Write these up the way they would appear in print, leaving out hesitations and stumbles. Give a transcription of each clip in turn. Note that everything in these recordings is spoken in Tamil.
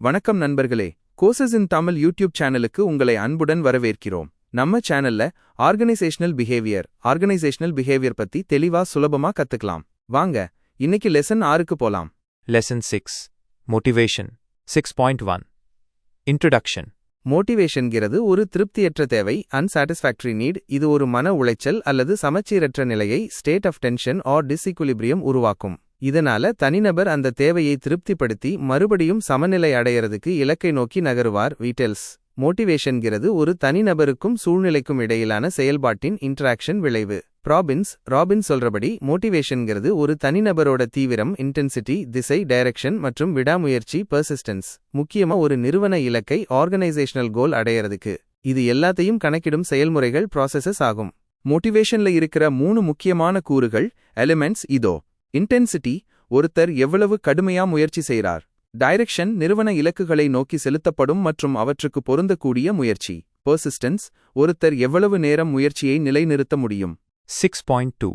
வணக்கம் நண்பர்களே, கோர்சஸ் இன் தமிழ் யூடியூப் சேனலுக்கு உங்களை அன்புடன் வரவேற்கிறோம். நம்ம சேனல்ல ஆர்கனைசேஷனல் பிஹேவியர் பத்தி தெளிவா சுலபமா கத்துக்கலாம். வாங்க இன்னைக்கு லெசன் 6க்கு போலாம். Lesson 6 Motivation 6.1 Introduction மோட்டிவேஷன்கிறது ஒரு திருப்தியற்ற தேவை, அன்சாட்டிஸ்ஃபேக்டரி நீட். இது ஒரு மன உளைச்சல் அல்லது சமச்சீரற்ற நிலையை, ஸ்டேட் ஆஃப் டென்ஷன் ஆர் டிஸ்இக்விலிபிரியம் உருவாக்கும். இதனால தனிநபர் அந்த தேவையை திருப்திப்படுத்தி மறுபடியும் சமநிலை அடையறதுக்கு இலக்கை நோக்கி நகருவார். வீட்டல்ஸ் மோட்டிவேஷன்கிறது ஒரு தனிநபருக்கும் சூழ்நிலைக்கும் இடையிலான செயல்பாட்டின் இன்டராக்ஷன் விளைவு. ராபின்ஸ் சொல்றபடி மோட்டிவேஷன்கிறது ஒரு தனிநபரோட தீவிரம், இன்டென்சிட்டி, திசை, டைரக்ஷன் மற்றும் விடாமுயற்சி, பெர்சிஸ்டன்ஸ். முக்கியமா ஒரு நிறுவன இலக்கை, ஆர்கனைசேஷனல் கோல் அடையறதுக்கு. இது எல்லாத்தையும் கணக்கிடும் செயல்முறைகள், ப்ராசஸஸ் ஆகும். மோட்டிவேஷன்ல இருக்கிற 3 முக்கியமான கூறுகள், எலிமெண்ட்ஸ் இதோ. இன்டென்சிட்டி, ஒருத்தர் எவ்வளவு கடுமையா முயற்சி செய்றார். டைரக்ஷன், நிறுவன இலக்குகளை நோக்கி செலுத்தப்படும் மற்றும் அவற்றுக்கு பொருந்தக்கூடிய முயற்சி. பெர்சிஸ்டன்ஸ், ஒருத்தர் எவ்வளவு நேரம் முயற்சியை நிலைநிறுத்த முடியும். 6.2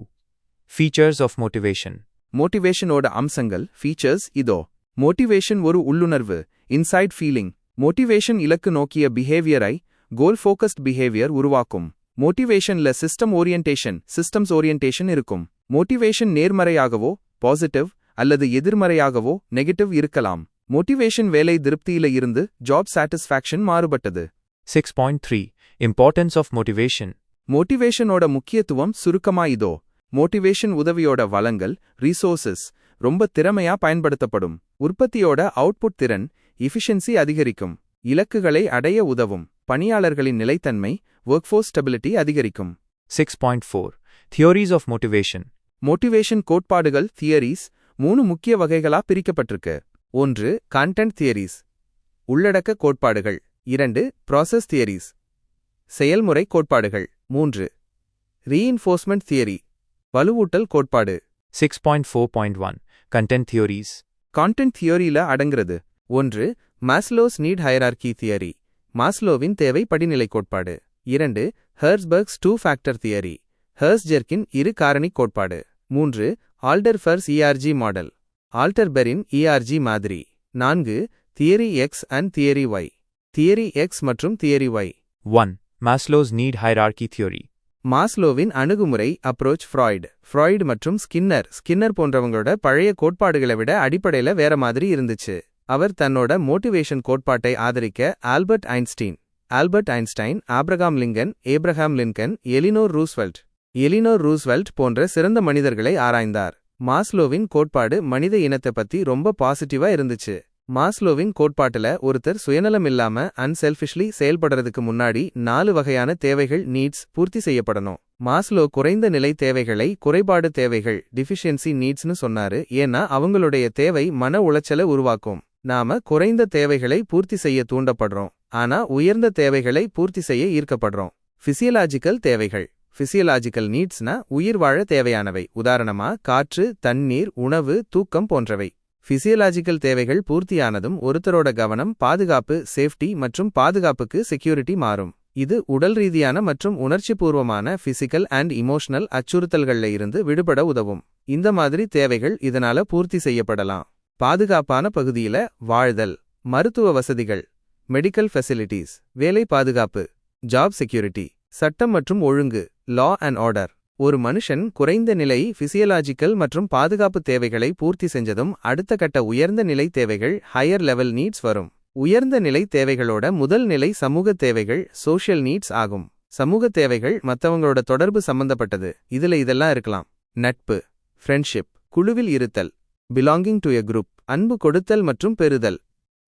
Features of Motivation மோட்டிவேஷனோட அம்சங்கள், ஃபீச்சர்ஸ் இதோ. மோட்டிவேஷன் ஒரு உள்ளுணர்வு, இன்சைட் ஃபீலிங். மோட்டிவேஷன் இலக்கு நோக்கிய பிஹேவியரை, கோல் ஃபோக்கஸ்ட் பிஹேவியர் உருவாக்கும். மோட்டிவேஷன்ல சிஸ்டம்ஸ் ஓரியன்டேஷன் இருக்கும். மோட்டிவேஷன் நேர்மறையாகவோ பாசிட்டிவ் அல்லது எதிர்மறையாகவோ நெகட்டிவ் இருக்கலாம். மோட்டிவேஷன் வேலை திருப்தியில இருந்து ஜாப் சாட்டிஸ்ஃபேக்ஷன் மாறுபட்டது. 6.3 Importance of Motivation மோட்டிவேஷனோட முக்கியத்துவம் சுருக்கமா இதோ. மோட்டிவேஷன் உதவியோட வளங்கள், ரிசோர்சஸ் ரொம்ப திறமையா பயன்படுத்தப்படும். உற்பத்தியோட அவுட்புட் திறன், எஃபிஷியன்சி அதிகரிக்கும். இலக்குகளை அடைய உதவும். பணியாளர்களின் நிலைத்தன்மை, ஒர்க்ஃபோர்ஸ் ஸ்டெபிலிட்டி அதிகரிக்கும். 6.4 Theories of Motivation மோட்டிவேஷன் கோட்பாடுகள், தியரிஸ் 3 முக்கிய வகைகளா பிரிக்கப்பட்டிருக்கு. 1. கண்டென்ட் தியரிஸ், உள்ளடக்க கோட்பாடுகள். 2. ப்ராசஸ் தியரிஸ், செயல்முறை கோட்பாடுகள். 3. ரீஇன்ஃபோர்ஸ்மெண்ட் தியரி, வலுவூட்டல் கோட்பாடு. 6.4.1 Content Theories கான்டென்ட் தியரியில அடங்குறது. 1. மாஸ்லோஸ் நீட் ஹைரார்கி தியரி, மாஸ்லோவின் தேவை படிநிலை கோட்பாடு. 2. ஹெர்ஸ்பர்க்ஸ் 2 ஃபேக்டர் தியரி, ஹெர்ஸ்ஜெர்கின் 2 காரணி கோட்பாடு. 3. ஆல்டர்ஃபர்ஸ் ERG மாடல், ஆல்டர்பெரின் ERG மாதிரி. 4. Theory X and theory Y, theory X மற்றும் theory Y. 1. Maslow's Need Hierarchy Theory மாஸ்லோவின் அணுகுமுறை, அப்ரோச். ஃப்ராய்டு மற்றும் ஸ்கின்னர் போன்றவங்களோட பழைய கோட்பாடுகளை விட அடிப்படையில வேற மாதிரி இருந்துச்சு. அவர் தன்னோட மோட்டிவேஷன் கோட்பாட்டை ஆதரிக்க Albert Einstein, Abraham Lincoln, Eleanor Roosevelt போன்ற சிறந்த மனிதர்களை ஆராய்ந்தார். மாஸ்லோவின் கோட்பாடு மனித இனத்தை பத்தி ரொம்ப பாசிட்டிவா இருந்துச்சு. மாஸ்லோவின் கோட்பாட்டுல ஒருத்தர் சுயநலம் இல்லாம அன்செல்ஃபிஷ்லி செயல்படுறதுக்கு முன்னாடி 4 வகையான தேவைகள், நீட்ஸ் பூர்த்தி செய்யப்படணும். மாஸ்லோ குறைந்த நிலை தேவைகளை குறைபாடு தேவைகள், டிஃபிஷியன்சி நீட்ஸ்னு சொன்னாரு. ஏன்னா அவங்களுடைய தேவை மன உளைச்சலை உருவாக்கும். நாம குறைந்த தேவைகளை பூர்த்தி செய்ய தூண்டப்படுறோம், ஆனா உயர்ந்த தேவைகளை பூர்த்தி செய்ய ஈர்க்கப்படுறோம். பிசியலாஜிக்கல் தேவைகள், பிசியலாஜிக்கல் நீட்ஸ்னா உயிர் வாழ தேவையானவை. உதாரணமா காற்று, தண்ணீர், உணவு, தூக்கம் போன்றவை. பிசியலாஜிக்கல் தேவைகள் பூர்த்தியானதும் ஒருத்தரோட கவனம் பாதுகாப்பு, சேஃப்டி மற்றும் பாதுகாப்புக்கு செக்யூரிட்டி மாறும். இது உடல் ரீதியான மற்றும் உணர்ச்சிபூர்வமான பிசிக்கல் அண்ட் இமோஷனல் அச்சுறுத்தல்கள்ல இருந்து விடுபட உதவும். இந்த மாதிரி தேவைகள் இதனால பூர்த்தி செய்யப்படலாம். பாதுகாப்பான பகுதியில வாழ்தல், மருத்துவ வசதிகள், மெடிக்கல் ஃபெசிலிட்டிஸ், வேலை பாதுகாப்பு, ஜாப் செக்யூரிட்டி, சட்டம் மற்றும் ஒழுங்கு, லா அண்ட் ஆர்டர். ஒரு மனுஷன் குறைந்த நிலை பிசியலாஜிக்கல் மற்றும் பாதுகாப்பு தேவைகளை பூர்த்தி செஞ்சதும் அடுத்த கட்ட உயர்ந்த நிலை தேவைகள், ஹையர் லெவல் நீட்ஸ் வரும். உயர்ந்த நிலை தேவைகளோட முதல் நிலை சமூக தேவைகள், சோஷியல் நீட்ஸ் ஆகும். சமூக தேவைகள் மத்தவங்களோட தொடர்பு சம்பந்தப்பட்டது. இதுல இதெல்லாம் இருக்கலாம்: நட்பு, ஃப்ரெண்ட்ஷிப், குழுவில் இருத்தல், பிலாங்கிங் டு எ குரூப், அன்பு கொடுத்தல் மற்றும் பெறுதல்,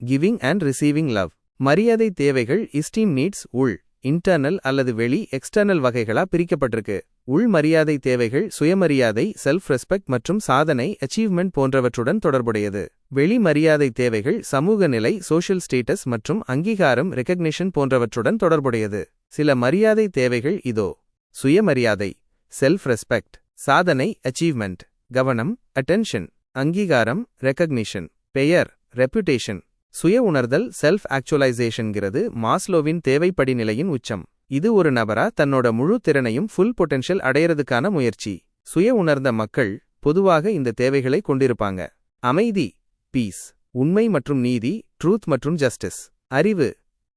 கிவிங் அண்ட் ரிசீவிங் லவ். மரியாதை தேவைகள், இஸ்டீம் நீட்ஸ், உள், இன்டர்னல் அல்லது வெளி, எக்ஸ்டர்னல் வகைகளா பிரிக்கப்பட்டிருக்கு. உள் மரியாதை தேவைகள் சுயமரியாதை, செல்ஃப் ரெஸ்பெக்ட் மற்றும் சாதனை, அச்சீவ்மெண்ட் போன்றவற்றுடன் தொடர்புடையது. வெளி மரியாதை தேவைகள் சமூக நிலை, சோஷியல் ஸ்டேட்டஸ் மற்றும் அங்கீகாரம், ரெகக்னிஷன் போன்றவற்றுடன் தொடர்புடையது. சில மரியாதை தேவைகள் இதோ. சுயமரியாதை, செல்ஃப் ரெஸ்பெக்ட், சாதனை, அச்சீவ்மெண்ட், கவனம், அட்டென்ஷன், அங்கீகாரம், ரெகக்னிஷன், பெயர், ரெப்யூட்டேஷன். சுய உணர்தல், செல்ஃப் ஆக்சுவலைசேஷன்கிறது மாஸ்லோவின் தேவைப்படி நிலையின் உச்சம். இது ஒரு நபரா தன்னோட முழு திறனையும் ஃபுல் பொட்டென்ஷியல் அடையறதுக்கான முயற்சி. சுய உணர்ந்த மக்கள் பொதுவாக இந்த தேவைகளை கொண்டிருப்பாங்க. அமைதி, பீஸ், உண்மை மற்றும் நீதி, ட்ரூத் மற்றும் ஜஸ்டிஸ். அறிவு,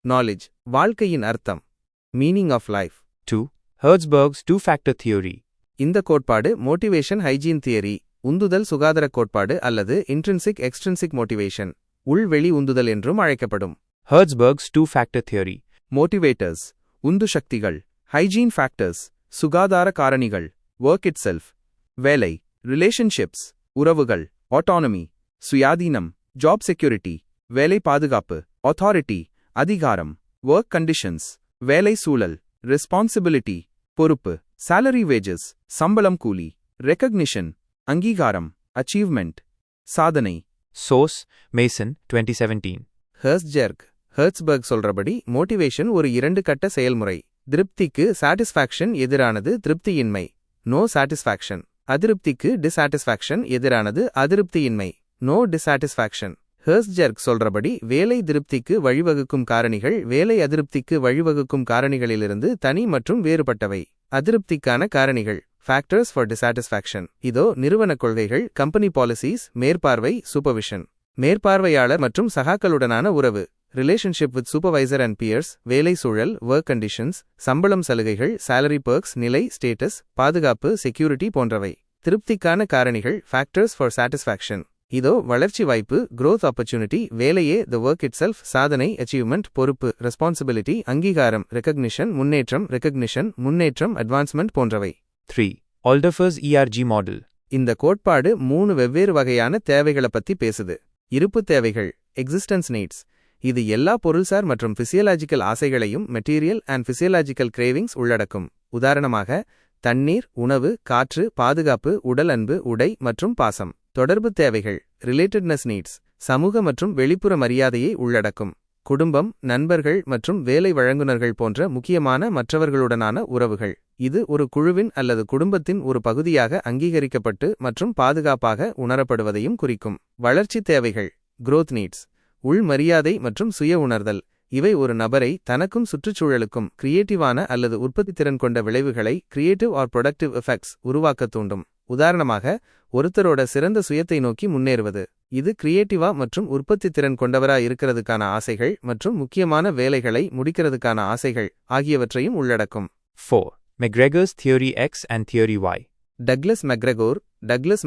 நாலேஜ், வாழ்க்கையின் அர்த்தம், meaning of life. 2. Herzberg's two-factor theory. இந்த கோட்பாடு மோட்டிவேஷன் ஹைஜீன் தியரி, உந்துதல் சுகாதார கோட்பாடு அல்லது இன்ட்ரின்சிக் எக்ஸ்ட்ரின்சிக் மோட்டிவேஷன், உள்வெளி உந்துதல் என்றும் அழைக்கப்படும். Herzberg's two-factor theory. மோட்டிவேட்டர்ஸ், உந்து சக்திகள். ஹைஜீன் ஃபேக்டர்ஸ், சுகாதார காரணிகள். ஒர்க் இட் செல்ஃப், வேலை. ரிலேஷன்ஷிப்ஸ், உறவுகள். ஆட்டானமி, சுயாதீனம். ஜாப் செக்யூரிட்டி, வேலை பாதுகாப்பு. ஆத்தாரிட்டி, அதிகாரம். ஒர்க் கண்டிஷன்ஸ், வேலை சூழல். ரெஸ்பான்சிபிலிட்டி, பொறுப்பு. salary wages, சம்பளம் கூலி. ரெகக்னிஷன், அங்கீகாரம். அச்சீவ்மெண்ட், சாதனை. Source: Mason, 2017. ஹெர்ட்ஸ்பர்க் சொல்றபடி மோட்டிவேஷன் ஒரு 2 கட்ட செயல்முறை. திருப்திக்கு சாட்டிஸ்ஃபேக்ஷன் எதிரானது திருப்தியின்மை, நோ சாட்டிஸ்ஃபேக்ஷன். அதிருப்திக்கு டிசாட்டிஸ்ஃபேக்ஷன் எதிரானது அதிருப்தியின்மை, நோ டிசாட்டிஸ்ஃபேக்ஷன். ஹெர்ட்ஸ்பர்க் சொல்றபடி வேலை திருப்திக்கு வழிவகுக்கும் காரணிகள் வேலை அதிருப்திக்கு வழிவகுக்கும் காரணிகளிலிருந்து தனி மற்றும் வேறுபட்டவை. அதிருப்திக்கான காரணிகள், ஃபேக்டர்ஸ் ஃபார் டிசாட்டிஸ்ஃபேக்ஷன். இதோ நிறுவன கொள்கைகள், கம்பெனி பாலிசிஸ். மேற்பார்வை, சூப்பர்விஷன். மேற்பார்வையாளர் மற்றும் சகாக்களுடனான உறவு, relationship with supervisor and peers. வேலை சூழல், ஒர்க் கண்டிஷன்ஸ். சம்பளம் சலுகைகள், salary perks, நிலை, ஸ்டேட்டஸ். பாதுகாப்பு, செக்யூரிட்டி போன்றவை. திருப்திக்கான காரணிகள், ஃபேக்டர்ஸ் ஃபார் சாட்டிஸ்ஃபேக்ஷன். இதோ வளர்ச்சி வாய்ப்பு, growth opportunity. வேலையே, the work itself. சாதனை, achievement, பொறுப்பு, responsibility. அங்கீகாரம், recognition, முன்னேற்றம். recognition, முன்னேற்றம், advancement போன்றவை. 3. Alderfer's ERG model. இந்த கோட்பாடு 3 வெவ்வேறு வகையான தேவைகளை பத்தி பேசுது. இருப்பு தேவைகள், எக்ஸிஸ்டன்ஸ் நீட்ஸ். இது எல்லா பொருள்சார் மற்றும் பிசியலாஜிக்கல் ஆசைகளையும் மெட்டீரியல் அண்ட் பிசியலாஜிக்கல் கிரேவிங்ஸ் உள்ளடக்கும். உதாரணமாக தண்ணீர், உணவு, காற்று, பாதுகாப்பு, உடல் அன்பு, உடை மற்றும் பாசம். தொடர்பு தேவைகள், ரிலேட்டட்னஸ் நீட்ஸ். சமூக மற்றும் வெளிப்புற மரியாதையை உள்ளடக்கும். குடும்பம், நண்பர்கள் மற்றும் வேலை வழங்குனர்கள் போன்ற முக்கியமான மற்றவர்களுடனான உறவுகள். இது ஒரு குழுவின் அல்லது குடும்பத்தின் ஒரு பகுதியாக அங்கீகரிக்கப்பட்டு மற்றும் பாதுகாப்பாக உணரப்படுவதையும் குறிக்கும். வளர்ச்சி தேவைகள், growth நீட்ஸ். உள் மரியாதை மற்றும் சுய உணர்தல். இவை ஒரு நபரை தனக்கும் சுற்றுச்சூழலுக்கும் கிரியேட்டிவான அல்லது உற்பத்தித்திறன் கொண்ட விளைவுகளை, கிரியேட்டிவ் ஆர் ப்ரொடக்டிவ் எஃபெக்ட்ஸ் உருவாக்க தூண்டும். உதாரணமாக ஒருத்தரோட சிறந்த சுயத்தை நோக்கி முன்னேறுவது. இது கிரியேட்டிவா மற்றும் உற்பத்தித்திறன் கொண்டவரா இருக்கிறதுக்கான ஆசைகள் மற்றும் முக்கியமான வேலைகளை முடிக்கிறதுக்கான ஆசைகள் ஆகியவற்றையும் உள்ளடக்கும். 4. McGregor's Theory X and Theory Y. Douglas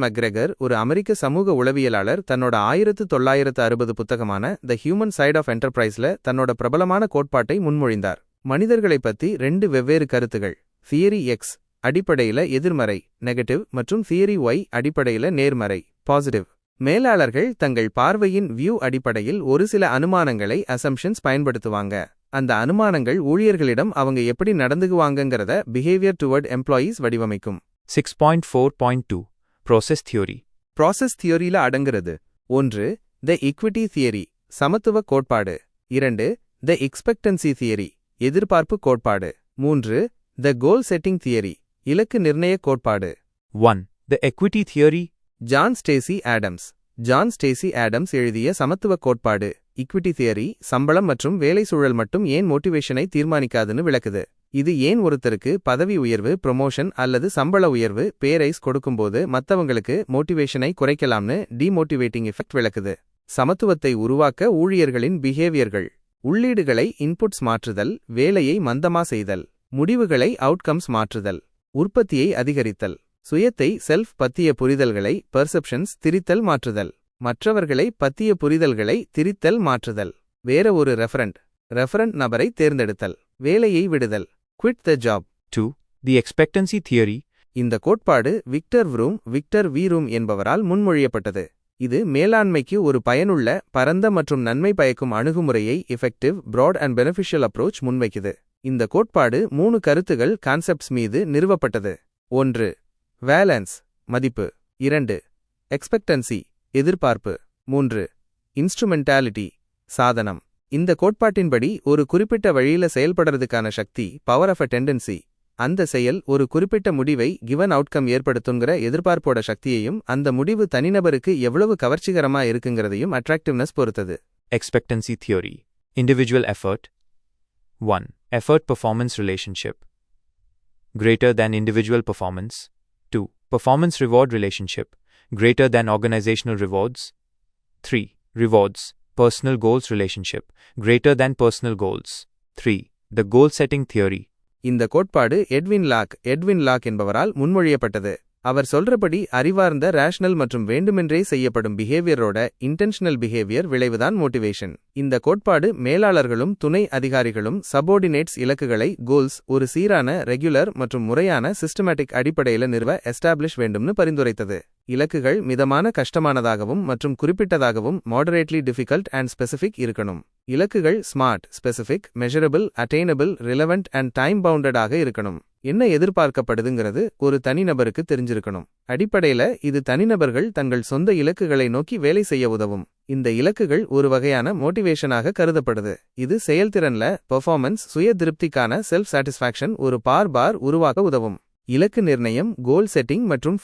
McGregor ஒரு அமெரிக்க சமூக உளவியலாளர். தன்னோட 1960 புத்தகமான த ஹியூமன் சைட் ஆஃப் என்டர்பிரைஸ்ல தன்னோட பிரபலமான கோட்பாட்டை முன்மொழிந்தார். மனிதர்களை பத்தி 2 வெவ்வேறு கருத்துகள், தியரி எக்ஸ் அடிப்படையில எதிர்மறை நெகட்டிவ் மற்றும் தியரி ஒய் அடிப்படையில நேர்மறை பாசிட்டிவ். மேலாளர்கள் தங்கள் பார்வையின் வியூ அடிப்படையில் ஒரு சில அனுமானங்களை அசம்ஷன்ஸ் பயன்படுத்துவாங்க. அந்த அனுமானங்கள் ஊழியர்களிடம் அவங்க எப்படி நடந்துக்குவாங்கங்கிறத பிஹேவியர் டுவர்ட் எம்ப்ளாயீஸ் வடிவமைக்கும். 6.4.2 Process Theory. ப்ராசஸ் தியோரியில அடங்குறது. 1. த ஈக்விட்டி தியரி, சமத்துவ கோட்பாடு. 2. த எக்ஸ்பெக்டன்சி தியரி, எதிர்பார்ப்பு கோட்பாடு. 3. த கோல் செட்டிங் தியரி, இலக்கு நிர்ணய கோட்பாடு. 1. The Equity Theory. John Stacy Adams எழுதிய சமத்துவ கோட்பாடு, ஈக்விட்டி தியரி, சம்பளம் மற்றும் வேலை சூழல் மட்டும் ஏன் மோட்டிவேஷனை தீர்மானிக்காதுன்னு விளக்குது. இது ஏன் ஒருத்தருக்கு பதவி உயர்வு, ப்ரொமோஷன் அல்லது சம்பள உயர்வு, பேரைஸ் கொடுக்கும்போது மத்தவங்களுக்கு மோட்டிவேஷனை குறைக்கலாம்னு டிமோட்டிவேட்டிங் எஃபெக்ட் விளக்குது. சமத்துவத்தை உருவாக்க ஊழியர்களின் பிஹேவியர்கள். உள்ளீடுகளை இன்புட்ஸ் மாற்றுதல், வேலையை மந்தமா செய்தல். முடிவுகளை அவுட்கம்ஸ் மாற்றுதல். உற்பத்தியை அதிகரித்தல். சுயத்தை செல்ஃப் பத்திய புரிதல்களை பெர்செப்ஷன்ஸ் திரித்தல் மாற்றுதல். மற்றவர்களை பத்திய புரிதல்களை திரித்தல் மாற்றுதல். வேற ஒரு ரெஃபரண்ட் நபரை தேர்ந்தெடுத்தல். வேலையை விடுதல். Quit the job. 2. The Expectancy Theory. இந்த கோட்பாடு விக்டர் வீரூம் என்பவரால் முன்மொழியப்பட்டது. இது மேலாண்மைக்கு ஒரு பயனுள்ள, பரந்த மற்றும் நன்மை பயக்கும் அணுகுமுறையை effective, broad and beneficial approach முன்வைக்குது. இந்த கோட்பாடு 3 கருத்துகள் கான்செப்ட்ஸ் மீது நிறுவப்பட்டது. 1. வேலன்ஸ், மதிப்பு. 2. எக்ஸ்பெக்டன்சி, எதிர்பார்ப்பு. 3. இன்ஸ்ட்ருமென்டாலிட்டி, சாதனம். இந்த கோட்பாட்டின்படி ஒரு குறிப்பிட்ட வழியில செயல்படுறதுக்கான சக்தி, பவர் ஆஃப் அ டெண்டன்சி. அந்த செயல் ஒரு குறிப்பிட்ட முடிவை கிவன் அவுட்கம் ஏற்படுத்துங்கிற எதிர்பார்ப்போட சக்தியையும் அந்த முடிவு தனிநபருக்கு எவ்வளவு கவர்ச்சிகரமா இருக்குங்கிறதையும் அட்ராக்டிவ்னஸ் பொறுத்தது. Expectancy Theory. Individual effort. 1. Effort-performance relationship. Greater than individual performance. 2. Performance-reward relationship. Greater than organizational rewards. 3. rewards, personal goals relationship, greater than personal goals. 3. The goal setting theory. இந்த கோட்பாடு எட்வின் லாக் என்பவரால் முன்மொழியப்பட்டது. அவர் சொல்றபடி அறிவார்ந்த ரேஷனல் மற்றும் வேண்டுமென்றே செய்யப்படும் பிஹேவியரோட இன்டென்ஷனல் பிஹேவியர் விளைவுதான் மோட்டிவேஷன். இந்த கோட்பாடு மேலாளர்களும் துணை அதிகாரிகளும் சபோர்டினேட்ஸ் இலக்குகளை கோல்ஸ் ஒரு சீரான ரெகுலர் மற்றும் முறையான சிஸ்டமேட்டிக் அடிப்படையில நிறுவ எஸ்டாப்ளிஷ் வேண்டும்னு பரிந்துரைத்தது. இலக்குகள் மிதமான கஷ்டமானதாகவும் மற்றும் குறிப்பிட்டதாகவும் மாடரேட்லி டிஃபிகல்ட் அண்ட் ஸ்பெசிஃபிக் இருக்கணும். இலக்குகள் SMART, specific, measurable, attainable, relevant and time பவுண்டடாக இருக்கணும். என்ன எதிர்பார்க்கப்படுதுங்கிறது ஒரு தனிநபருக்கு தெரிஞ்சிருக்கணும். அடிப்படையில இது தனிநபர்கள் தங்கள் சொந்த இலக்குகளை நோக்கி வேலை செய்ய உதவும். இந்த இலக்குகள் ஒரு வகையான மோட்டிவேஷனாக கருதப்படுது. இது செயல்திறன்ல பெர்ஃபார்மன்ஸ், சுய திருப்திக்கான செல்ஃப் சாட்டிஸ்ஃபேக்ஷன் ஒரு பார் உருவாக்க உதவும். இலக்கு நிர்ணயம், கோல் செட்டிங் மற்றும்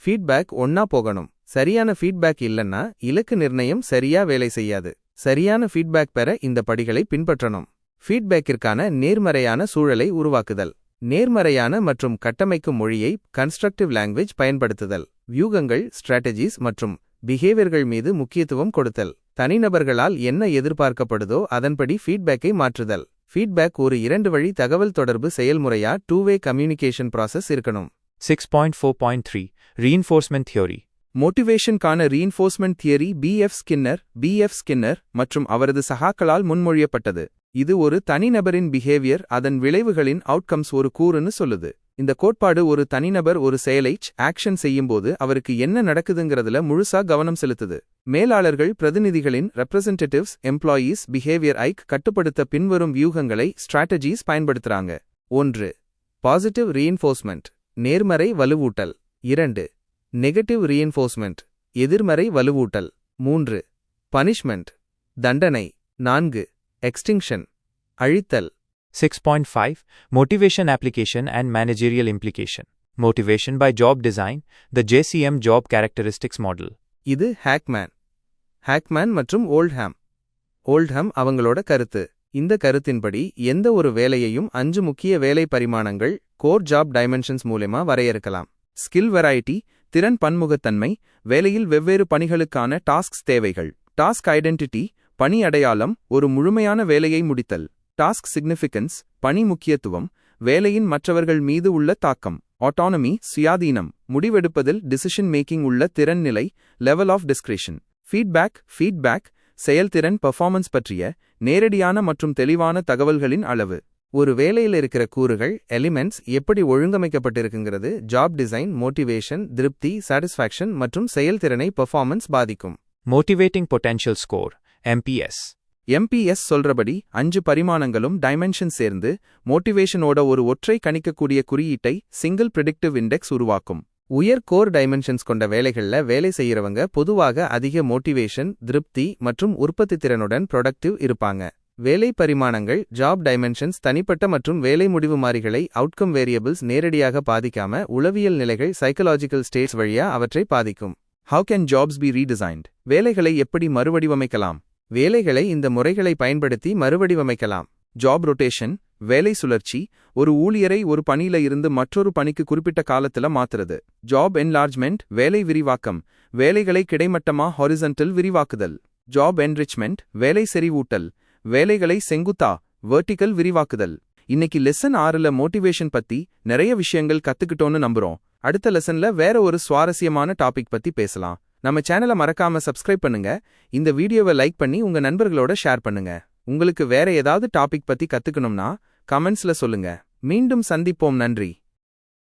ஃபீட்பேக் ஒன்னா போகணும். சரியான ஃபீட்பேக் இல்லைன்னா இலக்கு நிர்ணயம் சரியா வேலை செய்யாது. சரியான ஃபீட்பேக் பெற இந்த படிகளை பின்பற்றணும். ஃபீட்பேக்கிற்கான நேர்மறையான சூழலை உருவாக்குதல். நேர்மறையான மற்றும் கட்டமைக்கும் மொழியை கன்ஸ்ட்ரக்டிவ் லாங்குவேஜ் பயன்படுத்துதல். வியூகங்கள், ஸ்ட்ராட்டஜிஸ் மற்றும் பிஹேவியர்கள் மீது முக்கியத்துவம் கொடுத்தல். தனிநபர்களால் என்ன எதிர்பார்க்கப்படுதோ அதன்படி ஃபீட்பேக்கை மாற்றுதல். ஃபீட்பேக் ஒரு 2 வழி தகவல் தொடர்பு செயல்முறையா 2-வே கம்யூனிகேஷன் ப்ராசஸ் இருக்கணும். 6.4.3 Reinforcement Theory. மோட்டிவேஷனுக்கான ரீஇன்ஃபோர்ஸ்மென்ட் தியரி பிஎஃப் ஸ்கின்னர் மற்றும் அவரது சகாக்களால் முன்மொழியப்பட்டது. இது ஒரு தனிநபரின் பிஹேவியர், அதன் விளைவுகளின் அவுட்கம்ஸ் ஒரு கூறுன்னு சொல்லுது. இந்த கோட்பாடு ஒரு தனிநபர் ஒரு செயலை ஆக்ஷன் செய்யும்போது அவருக்கு என்ன நடக்குதுங்கிறதுல முழுசா கவனம் செலுத்துது. மேலாளர்கள் பிரதிநிதிகளின் ரெப்ரசன்டேட்டிவ்ஸ் எம்ப்ளாயீஸ் பிஹேவியர் ஐக் கட்டுப்படுத்த பின்வரும் வியூகங்களை ஸ்ட்ராட்டஜிஸ் பயன்படுத்துறாங்க. 1. பாசிட்டிவ் ரீஇன்ஃபோர்ஸ்மென்ட், நேர்மறை வலுவூட்டல். 2. நெகட்டிவ் ரீஇன்ஃபோர்ஸ்மென்ட், எதிர்மறை வலுவூட்டல். 3. பனிஷ்மென்ட், தண்டனை. 4. எக்ஸ்டிங்ஷன், அழித்தல். 6.5 Motivation Application and Managerial Implication. Motivation by Job Design, the JCM Job Characteristics Model. இது ஹேக்மேன் மற்றும் ஓல்ட்ஹாம் அவங்களோட கருத்து. இந்த கருத்தின்படி எந்த ஒரு வேலையையும் 5 முக்கிய வேலை பரிமாணங்கள் கோர் ஜாப் டைமென்ஷன்ஸ் மூலமா வரையறுக்கலாம். ஸ்கில் வெரைட்டி, திறன் பன்முகத்தன்மை, வேலையில் வெவ்வேறு பணிகளுக்கான டாஸ்க்ஸ் தேவைகள். டாஸ்க் ஐடென்டிட்டி, பணி அடையாளம், ஒரு முழுமையான வேலையை முடித்தல். டாஸ்க் சிக்னிஃபிகன்ஸ், பணி முக்கியத்துவம், வேலையின் மற்றவர்கள் மீது உள்ள தாக்கம். ஆட்டானமி, சுயாதீனம், முடிவெடுப்பதில் டிசிஷன் மேக்கிங் உள்ள திறன் நிலை, லெவல் ஆஃப் டிஸ்கிரிஷன். ஃபீட்பேக், செயல்திறன் பெர்ஃபார்மன்ஸ் பற்றிய நேரடியான மற்றும் தெளிவான தகவல்களின் அளவு. ஒரு வேலையில் இருக்கிற கூறுகள் எலிமெண்ட்ஸ் எப்படி ஒழுங்கமைக்கப்பட்டிருக்குங்கிறது ஜாப் டிசைன், மோட்டிவேஷன், திருப்தி, சாட்டிஸ்ஃபேக்ஷன் மற்றும் செயல்திறனை பெர்ஃபார்மன்ஸ் பாதிக்கும். Motivating Potential Score, MPS சொல்றபடி 5 பரிமாணங்களும் டைமென்ஷன் சேர்ந்து மோட்டிவேஷனோட ஒரு ஒற்றை கணிக்கக்கூடிய குறியீட்டை சிங்கிள் பிரெடிக்டிவ் இண்டெக்ஸ் உருவாக்கும். உயர் கோர் டைமென்ஷன்ஸ் கொண்ட வேலைகள்ல வேலை செய்யறவங்க பொதுவாக அதிக மோட்டிவேஷன், திருப்தி மற்றும் உற்பத்தி திறனுடன் ப்ரொடக்டிவ் இருப்பாங்க. வேலை பரிமாணங்கள் ஜாப் டைமென்ஷன்ஸ் தனிப்பட்ட மற்றும் வேலை முடிவு மாறிகளை அவுட்கம் வேரியபிள்ஸ் நேரடியாக பாதிக்காம உளவியல் நிலைகள் சைக்கலாஜிக்கல் ஸ்டேட்ஸ் வழியா அவற்றை பாதிக்கும். How can jobs be redesigned? வேலைகளை எப்படி மறுவடிவமைக்கலாம்? வேலைகளை இந்த முறைகளை பயன்படுத்தி மறுவடிவமைக்கலாம். ஜாப் ரொட்டேஷன், வேலை சுழற்சி, ஒரு ஊழியரை ஒரு பணியில இருந்து மற்றொரு பணிக்கு குறிப்பிட்ட காலத்துல மாத்துறது. ஜாப் என்லார்ஜ்மெண்ட், வேலை விரிவாக்கம், வேலைகளை கிடைமட்டமா ஹாரிசன்டல் விரிவாக்குதல். ஜாப் என்ரிச்மெண்ட், வேலை செறிவூட்டல், வேலைகளை செங்குத்தா வெர்டிகல் விரிவாக்குதல். இன்னைக்கு லெசன் 6ல மோட்டிவேஷன் பத்தி நிறைய விஷயங்கள் கத்துக்கிட்டோன்னு நம்புறோம். அடுத்த லெசன்ல வேற ஒரு சுவாரஸ்யமான டாபிக் பத்தி பேசலாம். நம்ம சேனலை மறக்காம சப்ஸ்கிரைப் பண்ணுங்க. இந்த வீடியோவை லைக் பண்ணி உங்க நண்பர்களோட ஷேர் பண்ணுங்க. உங்களுக்கு வேற ஏதாவது டாபிக் பத்தி கத்துக்கணும்னா கமெண்ட்ஸ்ல சொல்லுங்க. மீண்டும் சந்திப்போம். நன்றி.